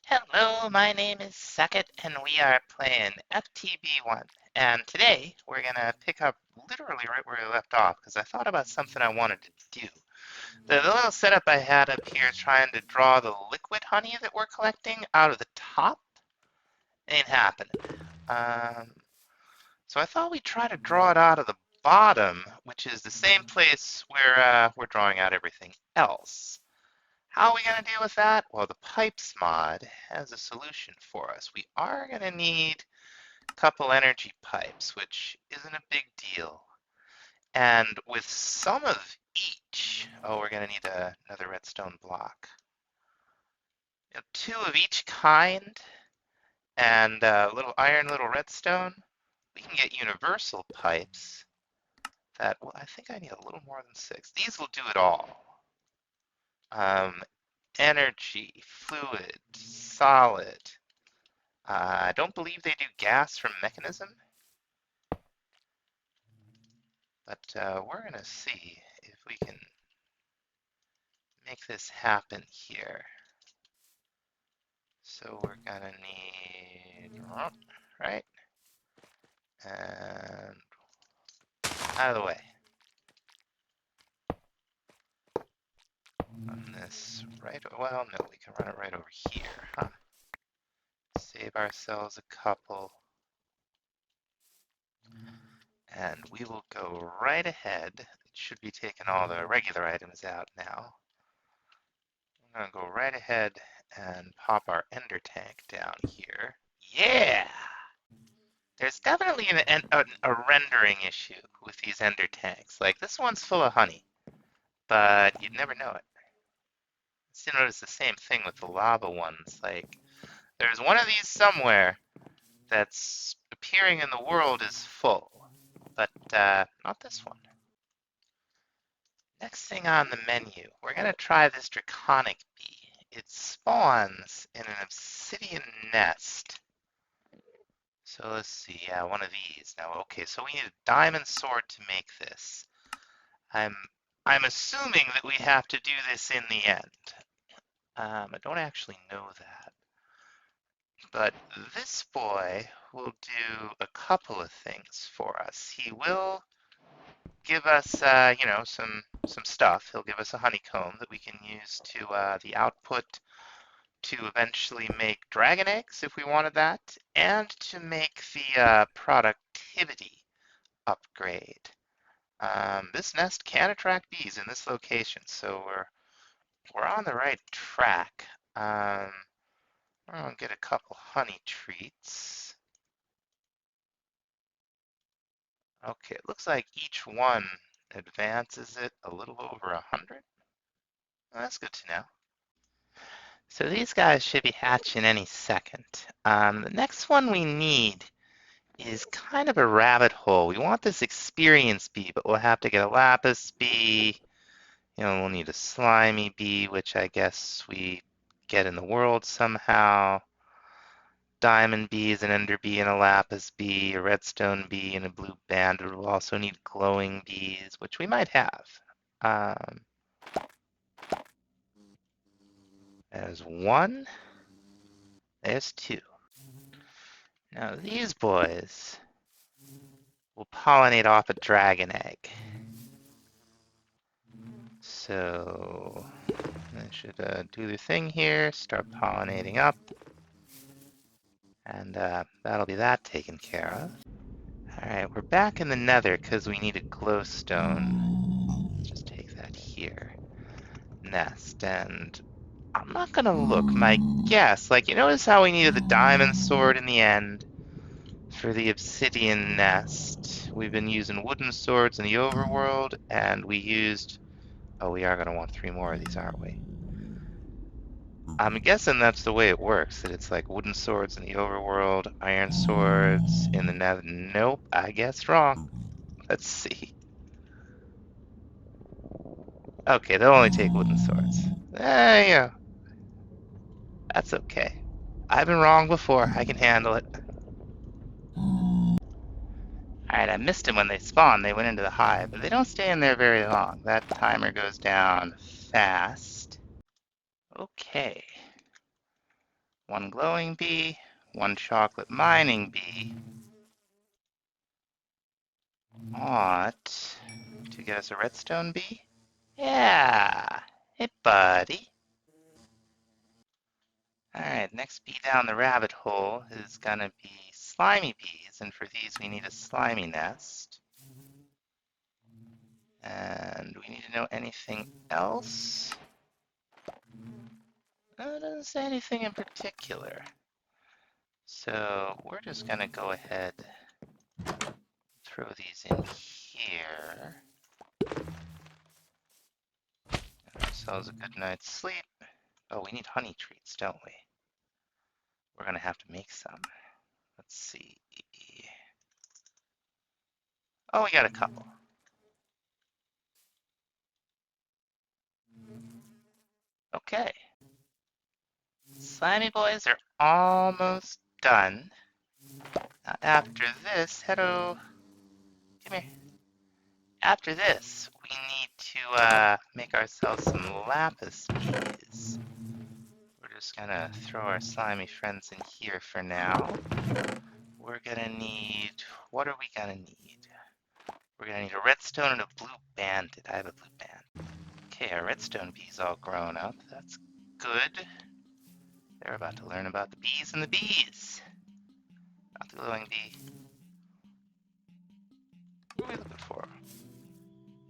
Hello, my name is Sackett, and we are playing FTB One. And today we're gonna pick up literally right where we left off because I thought about something I wanted to do. The little setup I had up here trying to draw the liquid honey that we're collecting out of the top ain't happening. Um, so I thought we'd try to draw it out of the bottom, which is the same place where we're drawing out everything else. How are we going to deal with that? Well, the pipes mod has a solution for us. We are going to need a couple energy pipes, which isn't a big deal. And with some of each, oh, we're going to need another redstone block. Two of each kind and a little iron, little redstone, we can get universal pipes that, well, I think I need a little more than 6. These will do it all. Um, energy, fluid, solid. I don't believe they do gas from mechanism, but we're going to see if we can make this happen here. So we're going to need, right, and out of the way. Run this right, well, no, we can run it right over here, huh? Save ourselves a couple. And we will go right ahead. It should be taking all the regular items out now. I'm going to go right ahead and pop our ender tank down here. Yeah! There's definitely a rendering issue with these ender tanks. Like, this one's full of honey, but you'd never know it. Still notice the same thing with the lava ones. Like, there's one of these somewhere that's appearing in the world as full, but not this one. Next thing on the menu, we're going to try this Draconic Bee. It spawns in an obsidian nest. So let's see, yeah, one of these. Now, okay, so we need a diamond sword to make this. I'm assuming that we have to do this in the end. I don't actually know that. But this boy will do a couple of things for us. He will give us, some stuff. He'll give us a honeycomb that we can use to the output to eventually make dragon eggs if we wanted that, and to make the productivity upgrade. This nest can attract bees in this location, so we're on the right track. We're gonna get a couple honey treats. Okay, it looks like each one advances it a little over 100. Well, that's good to know. So these guys should be hatching any second. The next one we need is kind of a rabbit hole. We want this experience bee, but we'll have to get a lapis bee. We'll need a slimy bee, which I guess we get in the world somehow. Diamond bees, an ender bee, and a lapis bee, a redstone bee, and a blue banded. We'll also need glowing bees, which we might have. There's one. There's two. Now these boys will pollinate off a dragon egg. So they should do their thing here, start pollinating up, and that'll be that taken care of. Alright, we're back in the nether because we need a glowstone. Let's just take that here. Nest, and I'm not gonna look. My guess, like, you notice how we needed the diamond sword in the end for the obsidian nest? We've been using wooden swords in the overworld, and we used... Oh, we are gonna want 3 more of these, aren't we? I'm guessing that's the way it works, that it's like wooden swords in the overworld, iron swords in the nether. Nope, I guess wrong. Let's see. Okay, they'll only take wooden swords. Yeah, that's okay. I've been wrong before, I can handle it. Alright, I missed them when they spawned. They went into the hive, but they don't stay in there very long. That timer goes down fast. Okay. One glowing bee, one chocolate mining bee. Ought to get us a redstone bee? Yeah. Hey, buddy. Alright, next bee down the rabbit hole is gonna be slimy bees, and for these we need a slimy nest. And we need to know anything else? It doesn't say anything in particular. So we're just gonna go ahead, throw these in here. Give ourselves a good night's sleep. Oh, we need honey treats, don't we? We're gonna have to make some. Let's see. Oh, we got a couple. Okay. Slimy boys are almost done. Now after this, come here. After this, we need to make ourselves some lapis bees. We're just gonna throw our slimy friends in here for now. We're gonna need, what are we gonna need? We're gonna need a redstone and a blue bandit. I have a blue bandit. Okay, our redstone bee's all grown up. That's good. They're about to learn about the bees and the bees. Not the glowing bee. What are we looking for?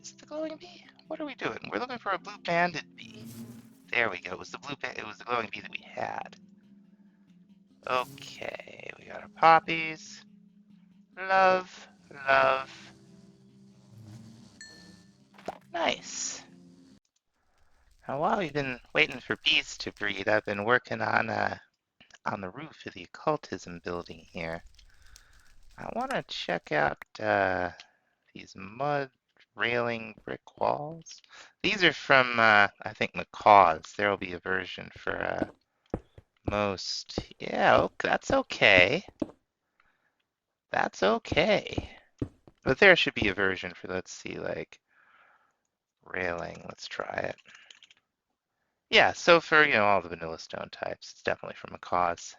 Is it the glowing bee? What are we doing? We're looking for a blue bandit bee. There we go. It was the glowing bee that we had. Okay, we got our poppies. Love, love. Nice. Now while we've been waiting for bees to breed, I've been working on the roof of the occultism building here. I want to check out these mud railing brick walls. These are from I think Macaw's. There will be a version for most. Yeah, that's okay. That's okay. But there should be a version for, let's see, like railing. Let's try it. Yeah, so for, all the vanilla stone types, it's definitely from Macaw's.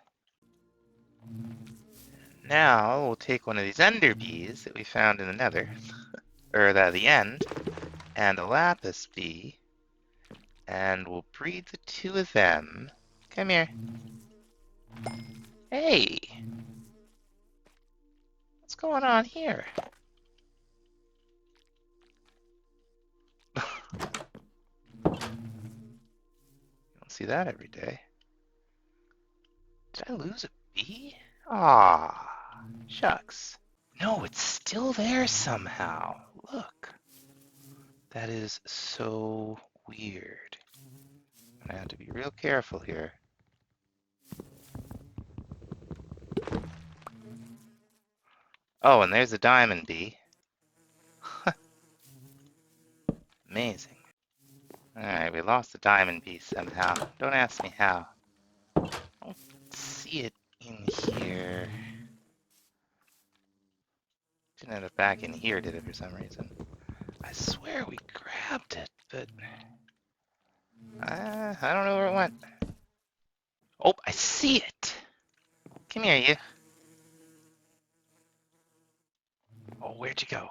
Now we'll take one of these ender bees that we found in the nether, or the end, and a lapis bee, and we'll breed the two of them. Come here. Hey! What's going on here? You don't see that every day. Did I lose a bee? Ah, shucks. No, it's still there somehow. Look. That is so weird. I'm gonna have to be real careful here. Oh, and there's a diamond bee. Amazing. Alright, we lost the diamond bee somehow. Don't ask me how. I don't see it in here. Didn't end up back in here, did it, for some reason? I swear we grabbed it, but I don't know where it went. Oh, I see it! Come here, you. Oh, where'd you go?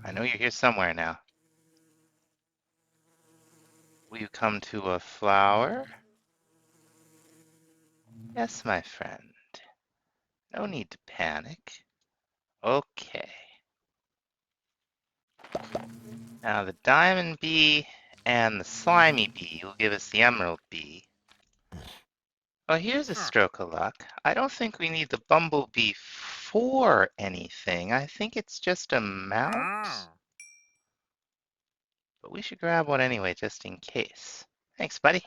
I know you're here somewhere now. Will you come to a flower? Yes, my friend. No need to panic. Okay. Now the diamond bee and the slimy bee will give us the emerald bee. Oh, here's a stroke of luck. I don't think we need the bumblebee for anything. I think it's just a mount. But we should grab one anyway, just in case. Thanks, buddy.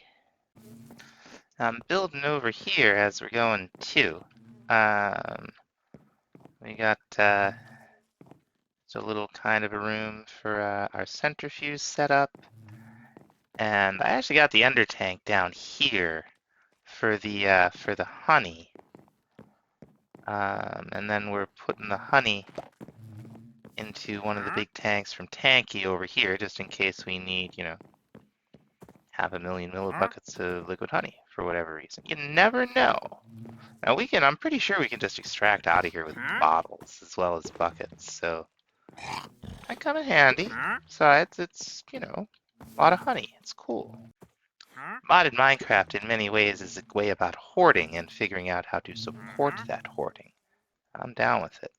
I'm building over here as we're going too. We got it's a little kind of a room for our centrifuge set up. And I actually got the ender tank down here for the honey. And then we're putting the honey into one of the big tanks from Tanky over here, just in case we need, 500,000 millibuckets of liquid honey for whatever reason. You never know. Now I'm pretty sure we can just extract out of here with bottles as well as buckets, so that come in handy. Besides, it's, a lot of honey. It's cool. Modded Minecraft in many ways is a way about hoarding and figuring out how to support that hoarding. I'm down with it.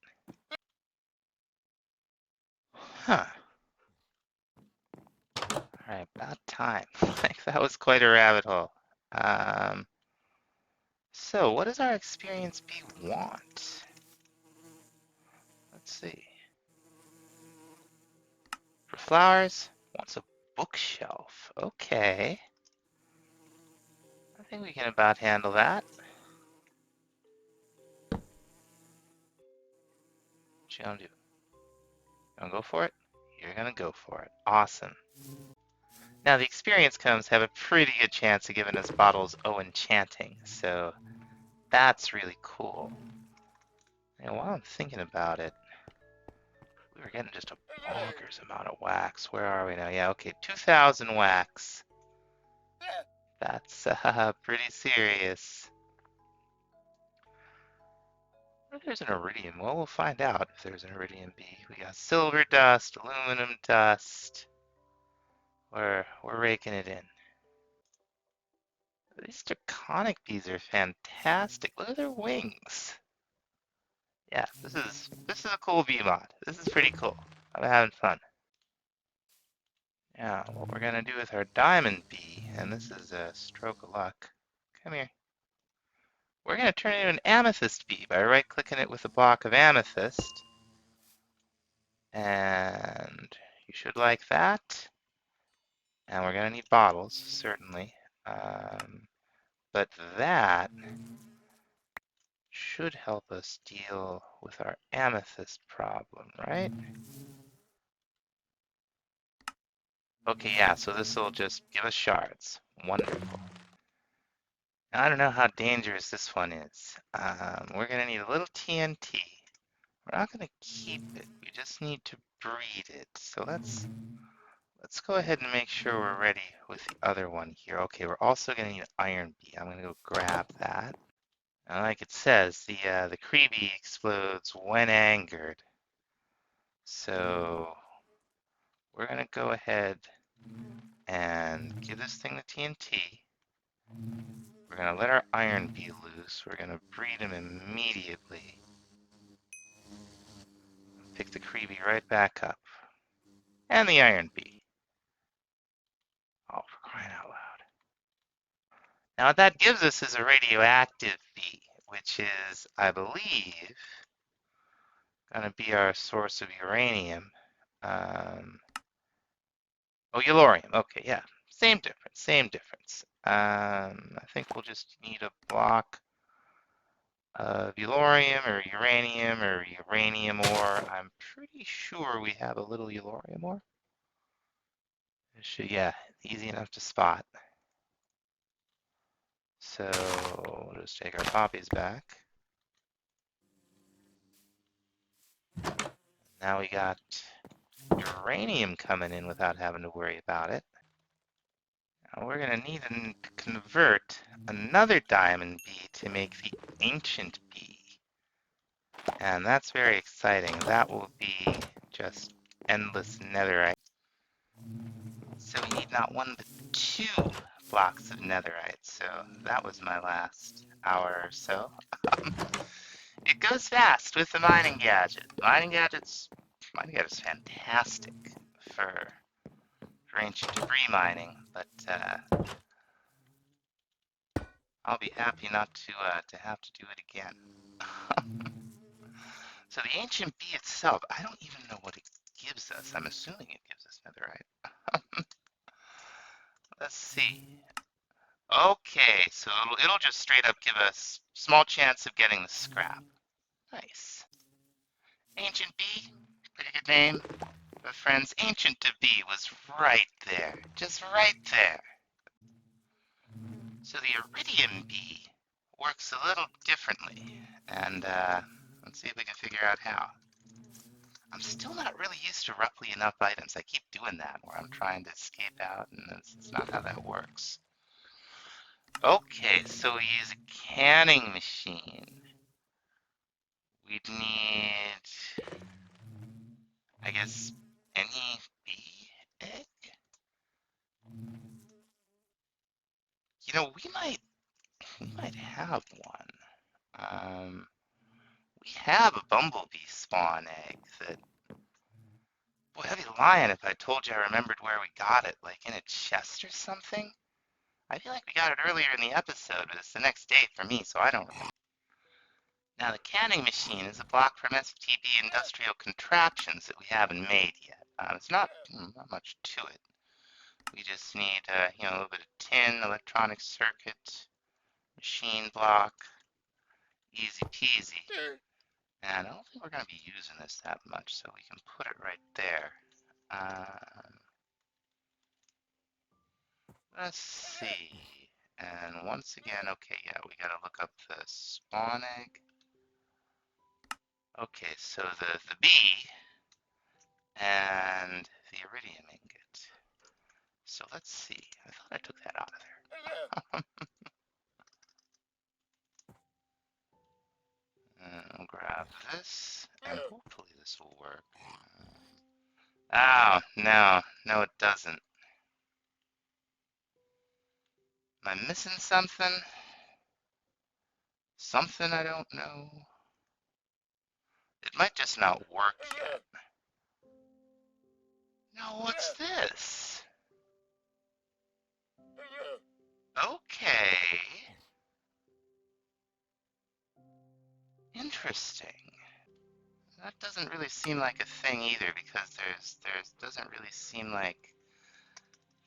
Huh. Alright, about time. Like, that was quite a rabbit hole. So what does our experience bee want? Let's see. For flowers, wants a bookshelf. Okay. I think we can about handle that. What you gonna do? You gonna go for it? You're gonna go for it. Awesome. Now the experience comes have a pretty good chance of giving us bottles O enchanting, so that's really cool. And while I'm thinking about it, we were getting just a bonkers amount of wax. Where are we now? Yeah, okay, 2,000 wax. That's pretty serious. What if there's an iridium? Well, we'll find out if there's an iridium bee. We got silver dust, aluminum dust. We're raking it in. These draconic bees are fantastic. Look at their wings. Yeah, this is a cool bee mod. This is pretty cool. I'm having fun. Yeah, what we're gonna do with our diamond bee, and this is a stroke of luck. Come here. We're gonna turn it into an amethyst bee by right-clicking it with a block of amethyst. And you should like that. And we're gonna need bottles, certainly. But that should help us deal with our amethyst problem, right? Okay, yeah, so this will just give us shards. Wonderful. Now, I don't know how dangerous this one is. We're gonna need a little TNT. We're not gonna keep it, we just need to breed it. So let's go ahead and make sure we're ready with the other one here. Okay, we're also gonna need iron bee. I'm gonna go grab that. And like it says, the Kree explodes when angered. So we're gonna go ahead and give this thing the TNT. We're gonna let our iron bee loose. We're gonna breed him immediately. Pick the Kree right back up. And the iron bee. Oh, for crying out loud. Now what that gives us is a radioactive bee, which is, I believe, gonna be our source of uranium. Oh, Yellorium. Okay, yeah. Same difference, same difference. I think we'll just need a block of Yellorium or uranium ore. I'm pretty sure we have a little Yellorium ore. Yeah, easy enough to spot. So we'll just take our poppies back. Now we got uranium coming in without having to worry about it. Now we're gonna need to convert another diamond bee to make the ancient bee. And that's very exciting. That will be just endless netherite. So we need not one but 2 blocks of netherite. So that was my last hour or so. It goes fast with the mining gadget. Mining gadget's fantastic for ancient debris mining, but I'll be happy not to have to do it again. So the ancient bee itself, I don't even know what it gives us. I'm assuming it gives us netherite. Let's see. Okay, so it'll just straight up give us small chance of getting the scrap. Nice. Ancient bee, pretty good name. But friends, ancient bee was right there, just right there. So the iridium bee works a little differently, and let's see if we can figure out how. I'm still not really used to roughly enough items. I keep doing that where I'm trying to escape out, and it's not how that works. Okay, so we use a canning machine. We'd need, I guess, any bee egg? You know, we might have one. We have a bumblebee spawn egg that, boy, I'd be lying if I told you I remembered where we got it, like in a chest or something. I feel like we got it earlier in the episode, but it's the next day for me, so I don't remember. Now, the canning machine is a block from FTB industrial contraptions that we haven't made yet. It's not much to it. We just need, a little bit of tin, electronic circuit, machine block, easy peasy. And I don't think we're going to be using this that much, so we can put it right there. Let's see. And once again, okay, yeah, we got to look up the spawn egg. Okay, so the bee and the iridium ingot. So let's see. I thought I took that out of there. I'll grab this, and hopefully this will work. Oh, no, it doesn't. Am I missing something? Something I don't know? It might just not work yet. No, what's this? Okay. Interesting. That doesn't really seem like a thing either because there's doesn't really seem like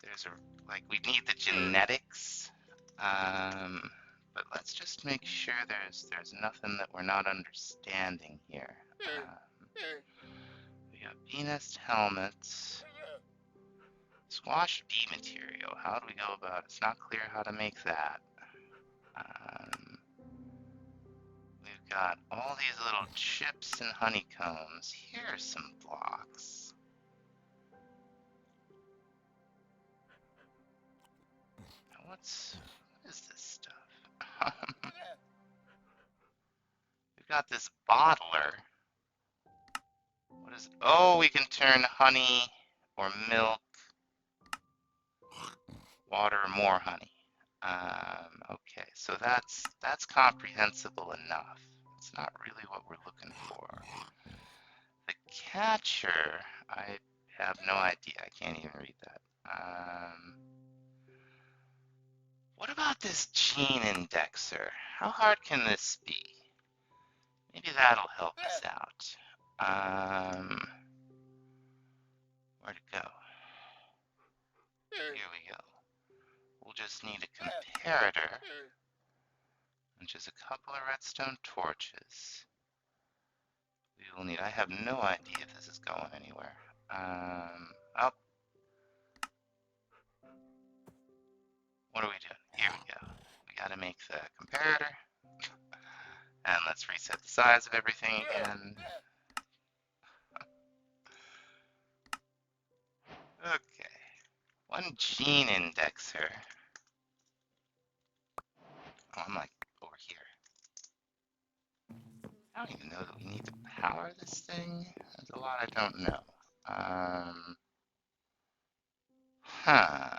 there's a like we need the genetics. But let's just make sure there's nothing that we're not understanding here. We got bee nest helmets, squash bee material. How do we go about it? It's not clear how to make that. We've got all these little chips and honeycombs. Here's some blocks. Now what is this stuff? We've got this bottler. What is it? Oh, we can turn honey or milk, water, or more honey. Okay, so that's comprehensible enough. It's not really what we're looking for. The catcher, I have no idea. I can't even read that. What about this gene indexer? How hard can this be? Maybe that'll help us out. Where'd it go? Here we go. We'll just need a comparator, which is a couple of redstone torches. We will need, I have no idea if this is going anywhere. Oh. What are we doing? Here we go. We gotta make the comparator. And let's reset the size of everything again. Okay. One gene indexer. Oh, I'm like over here. I don't even know that we need to power this thing. There's a lot I don't know. Huh.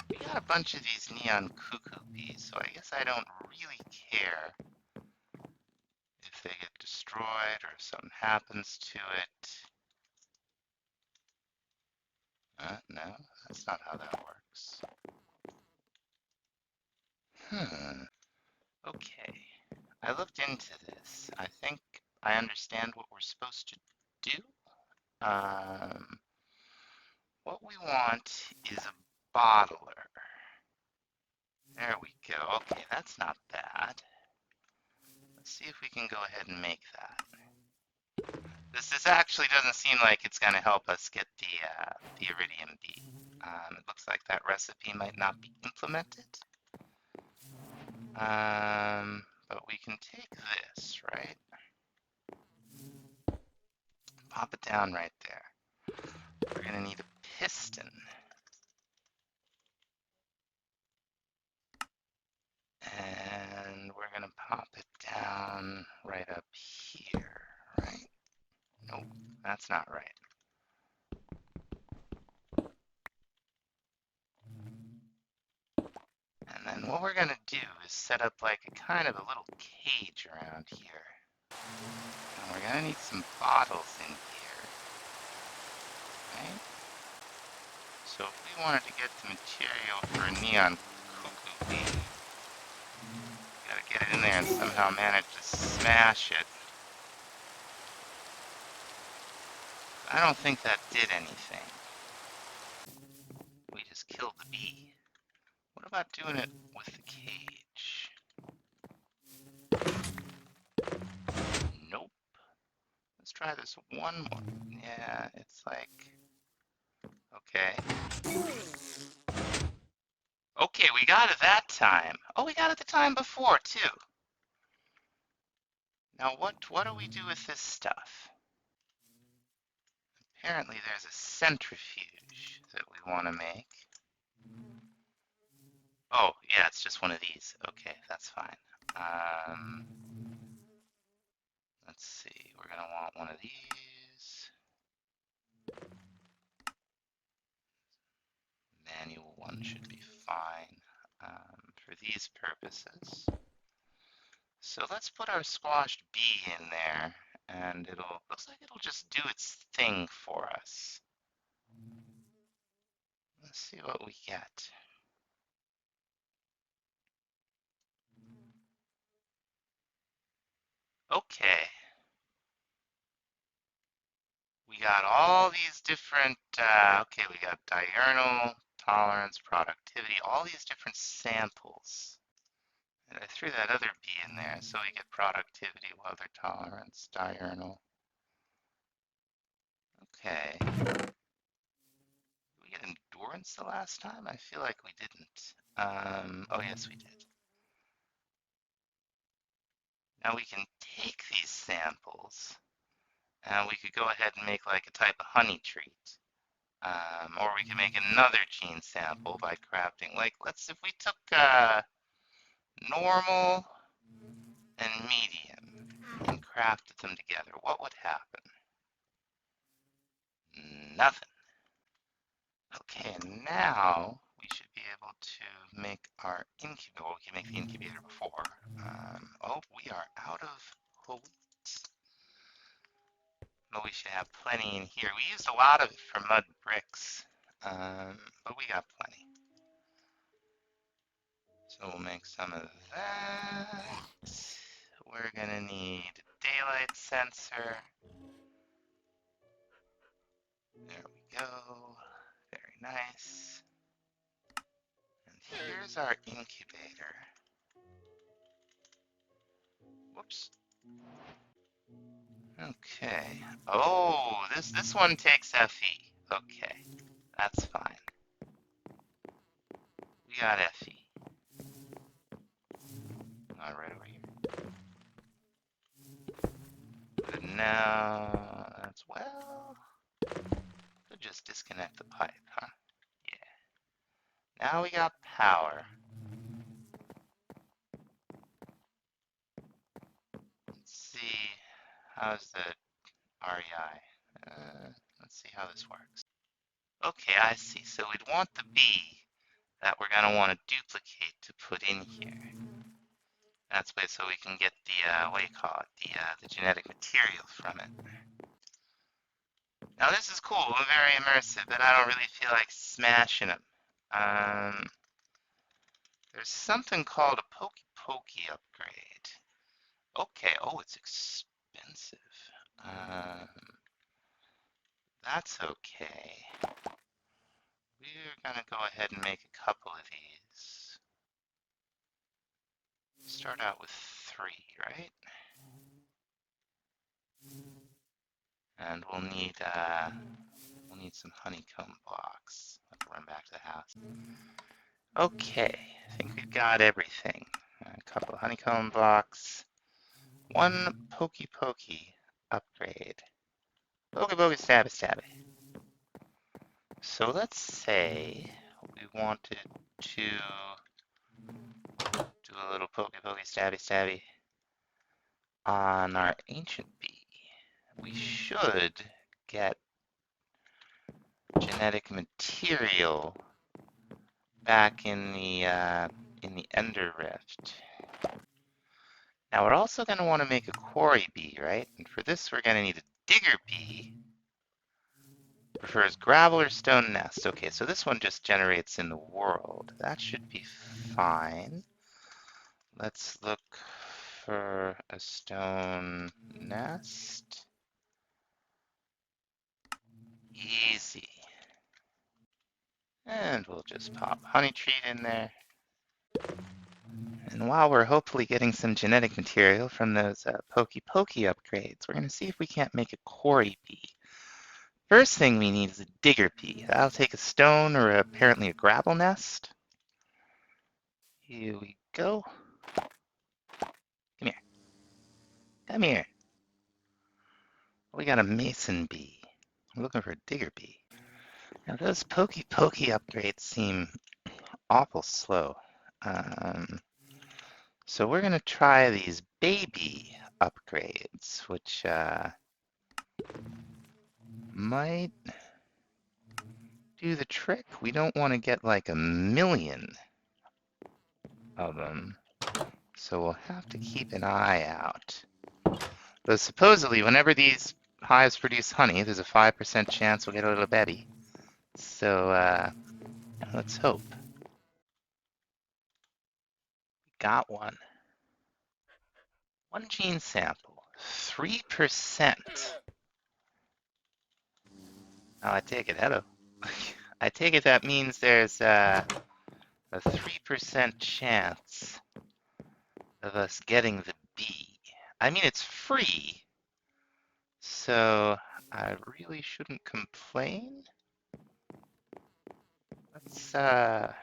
We got a bunch of these neon cuckoo bees, so I guess I don't really care if they get destroyed or if something happens to it. No, that's not how that works. Okay. I looked into this. I think I understand what we're supposed to do. What we want is a bottler. There we go. Okay, that's not bad. Let's see if we can go ahead and make that. This actually doesn't seem like it's going to help us get the iridium bee. It looks like that recipe might not be implemented. But we can take this, right? Pop it down right there. We're going to need a piston. gonna pop it down right up here, right? Nope, that's not right. And then what we're gonna do is set up like a kind of a little cage around here. And we're gonna need some bottles in here, right? So if we wanted to get the material for a neon cuckoo bee, gotta get it in there and somehow manage to smash it. I don't think that did anything. We just killed the bee. What about doing it with the cage? Nope. Let's try this one more. Yeah, it's like... Okay. Okay, we got it that time. Oh, we got it the time before, too. Now, what do we do with this stuff? Apparently, there's a centrifuge that we want to make. Oh, yeah, it's just one of these. Okay, that's fine. Let's see. We're going to want one of these. Manual one should be fine for these purposes. So let's put our squashed bee in there, and looks like it'll just do its thing for us. Let's see what we get. Okay. We got all these different, okay, we got diurnal, tolerance, productivity, all these different samples. And I threw that other bee in there, so we get productivity, weather tolerance, diurnal. Okay. Did we get endurance the last time? I feel like we didn't. Oh yes, we did. Now we can take these samples, and we could go ahead and make like a type of honey treat. Or we can make another gene sample by crafting. Like, if we took normal and medium and crafted them together, what would happen? Nothing. Okay, and now we should be able to make our incubator. Well, we can make the incubator before. Oh, we are out of wheat. But we should have plenty in here. We used a lot of it for mud bricks, but we got plenty. So we'll make some of that. We're gonna need a daylight sensor. There we go. Very nice. And here's our incubator. Whoops. Okay. Oh, this one takes FE. Okay, that's fine. We got FE. All right over here. Good now. That's well. Could just disconnect the pipe, huh? Yeah. Now we got power. Let's see. How's the REI? Let's see how this works. Okay, I see. So we'd want the bee that we're gonna want to duplicate to put in here. That's way so we can get the what do you call it? The genetic material from it. Now this is cool, very immersive, but I don't really feel like smashing them. There's something called a Pokey Pokey upgrade. Okay, oh, it's expensive. That's okay. We're gonna go ahead and make a couple of these. Start out with 3, right? And we'll need some honeycomb blocks. Let's run back to the house. Okay, I think we've got everything. A couple of honeycomb blocks. 1 Pokey Pokey upgrade. Pokey Pokey Stabby Stabby. So let's say we wanted to do a little pokey pokey stabby stabby on our ancient bee. We should get genetic material back in the Ender Rift. Now we're also going to want to make a quarry bee, right? And for this we're going to need a digger bee. Prefers gravel or stone nest. Okay, so this one just generates in the world. That should be fine. Let's look for a stone nest. Easy. And we'll just pop honey treat in there. And while we're hopefully getting some genetic material from those pokey pokey upgrades, we're going to see if we can't make a quarry bee. First thing we need is a digger bee. That'll take a stone or apparently a gravel nest. Here we go. Come here. Come here. We got a mason bee. We're looking for a digger bee. Now those pokey pokey upgrades seem awful slow. So we're gonna try these baby upgrades, which might do the trick. We don't want to get like 1,000,000 of them, so we'll have to keep an eye out. Though supposedly, whenever these hives produce honey, there's a 5% chance we'll get a little Betty. So let's hope. Got one. One gene sample, 3%. Oh, I take it, hello. I take it that means there's a 3% chance of us getting the bee. I mean, it's free, so I really shouldn't complain. Let's, I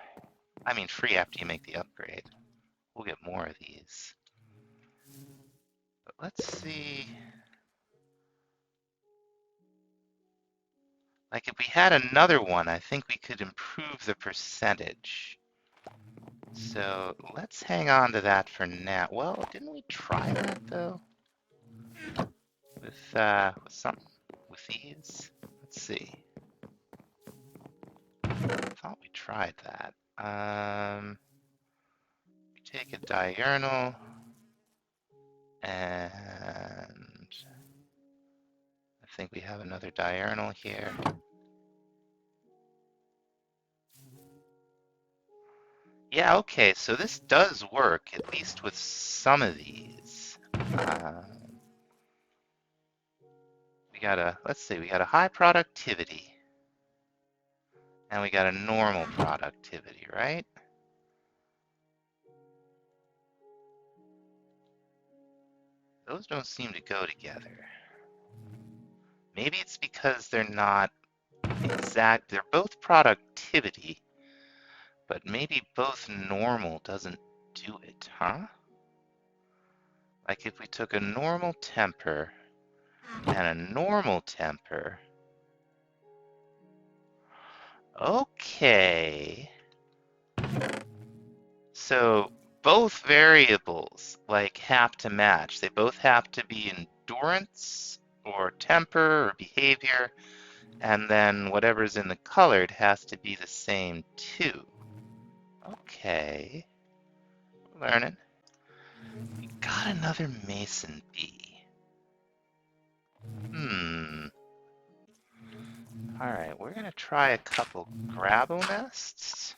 mean, free after you make the upgrade. We'll get more of these. But let's see. Like, if we had another one, I think we could improve the percentage. So let's hang on to that for now. Well, didn't we try that though? With something? With these? Let's see. I thought we tried that. Take a diurnal and I think we have another diurnal here. Yeah, okay, so this does work, at least with some of these. Let's see, we got a high productivity. And we got a normal productivity, right? Those don't seem to go together. Maybe it's because they're not exact, they're both productivity, but maybe both normal doesn't do it, huh? Like if we took a normal temper and a normal temper. Okay. So both variables like have to match. They both have to be endurance or temper or behavior, and then whatever's in the colored has to be the same too. Okay. Learning. We got another mason bee. Alright, we're gonna try a couple gravel nests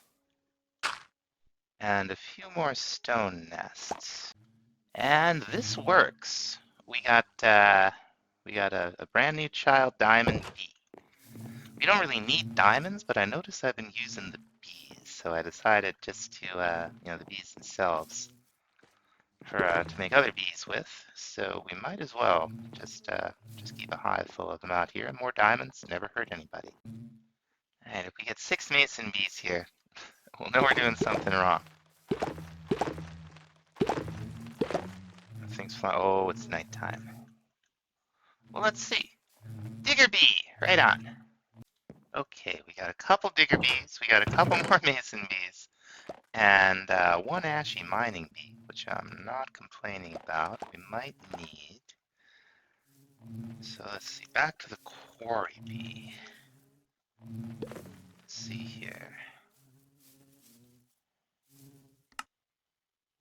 and a few more stone nests. And this works. We got a brand new child diamond bee. We don't really need diamonds, but I noticed I've been using the bees, so I decided just to, the bees themselves to make other bees with. So we might as well just keep a hive full of them out here. And more diamonds never hurt anybody. Alright, if we get 6 mason bees here, we'll know we're doing something wrong. Things fly. Oh, it's nighttime. Well, let's see. Digger bee, right on. Okay, we got a couple digger bees, we got a couple more mason bees, and one ashy mining bee, which I'm not complaining about. We might need. So let's see, back to the quarry bee. Let's see here.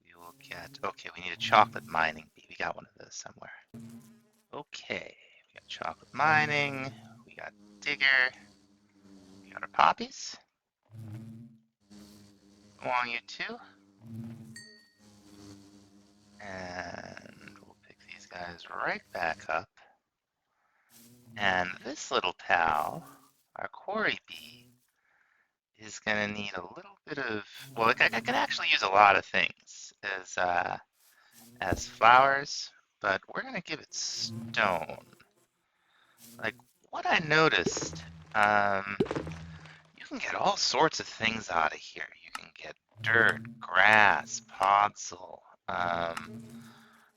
We will get, okay, we need a chocolate mining bee. We got one of those somewhere. Okay, we got chocolate mining, we got digger, we got our poppies. I want you too. And we'll pick these guys right back up. And this little pal, our quarry bee, is going to need a little bit of, well, I can actually use a lot of things as flowers, but we're going to give it stone. Like, what I noticed, you can get all sorts of things out of here. You can get dirt, grass, podzol.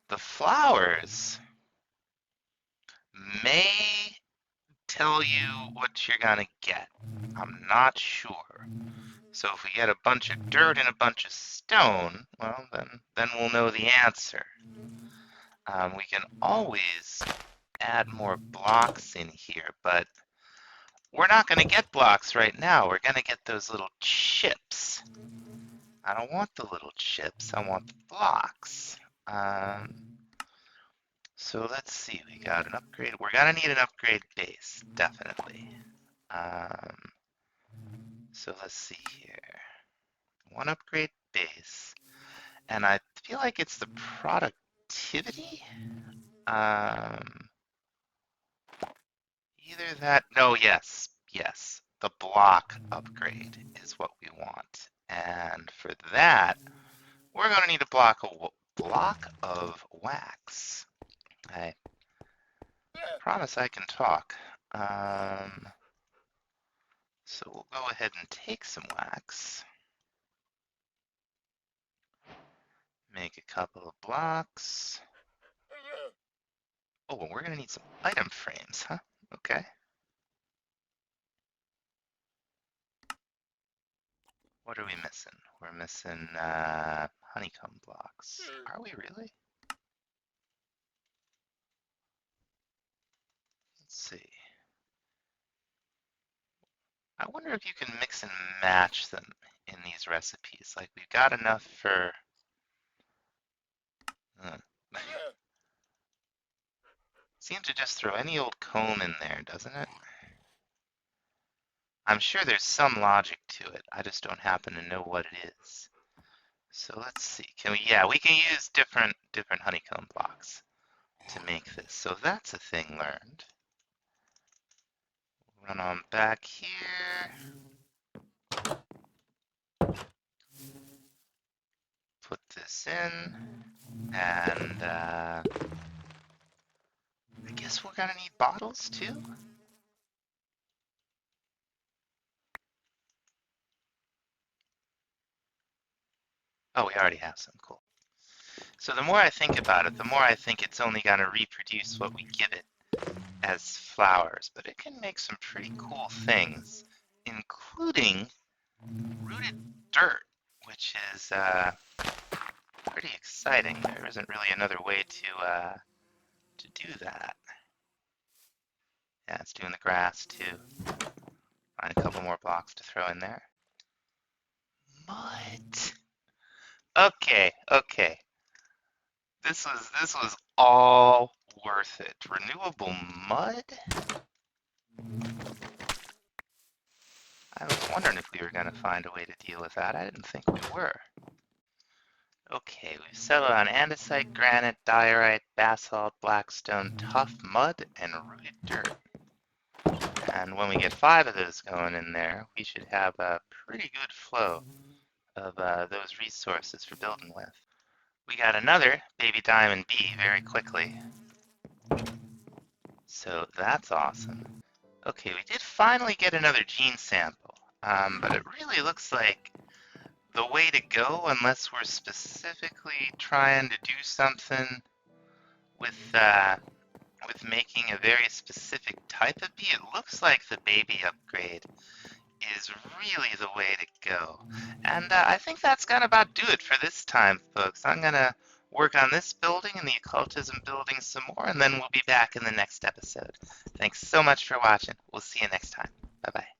The flowers may tell you what you're going to get. I'm not sure. So if we get a bunch of dirt and a bunch of stone, well, then we'll know the answer. We can always add more blocks in here, but we're not going to get blocks right now. We're going to get those little chips. I don't want the little chips. I want the blocks. So let's see. We got an upgrade. We're going to need an upgrade base, definitely. So let's see here. One upgrade base. And I feel like it's the productivity. Either that. No, yes. The block upgrade is what we want. And for that, we're going to need a block of wax. I promise I can talk. So we'll go ahead and take some wax. Make a couple of blocks. Oh, well, we're going to need some item frames, huh? Okay. What are we missing? We're missing honeycomb blocks. Are we really? Let's see. I wonder if you can mix and match them in these recipes. Like, we've got enough for... Seems to just throw any old comb in there, doesn't it? I'm sure there's some logic to it. I just don't happen to know what it is. So let's see. Can we? Yeah, we can use different honeycomb blocks to make this. So that's a thing learned. Run on back here. Put this in. And I guess we're gonna need bottles too. Oh, we already have some. Cool. So the more I think about it, the more I think it's only gonna reproduce what we give it as flowers, but it can make some pretty cool things, including rooted dirt, which is pretty exciting. There isn't really another way to do that. Yeah, it's doing the grass too. Find a couple more blocks to throw in there. Mud. Okay. This was all worth it. Renewable mud? I was wondering if we were going to find a way to deal with that. I didn't think we were. Okay, we've settled on andesite, granite, diorite, basalt, blackstone, tough mud, and rooted dirt. And when we get 5 of those going in there, we should have a pretty good flow of those resources for building with. We got another baby diamond bee very quickly. So that's awesome. Okay, we did finally get another gene sample, but it really looks like the way to go, unless we're specifically trying to do something with making a very specific type of bee, it looks like the baby upgrade is really the way to go. And I think that's gonna about do it for this time, folks. I'm gonna work on this building and the occultism building some more, and then we'll be back in the next episode. Thanks so much for watching. We'll see you next time. Bye bye.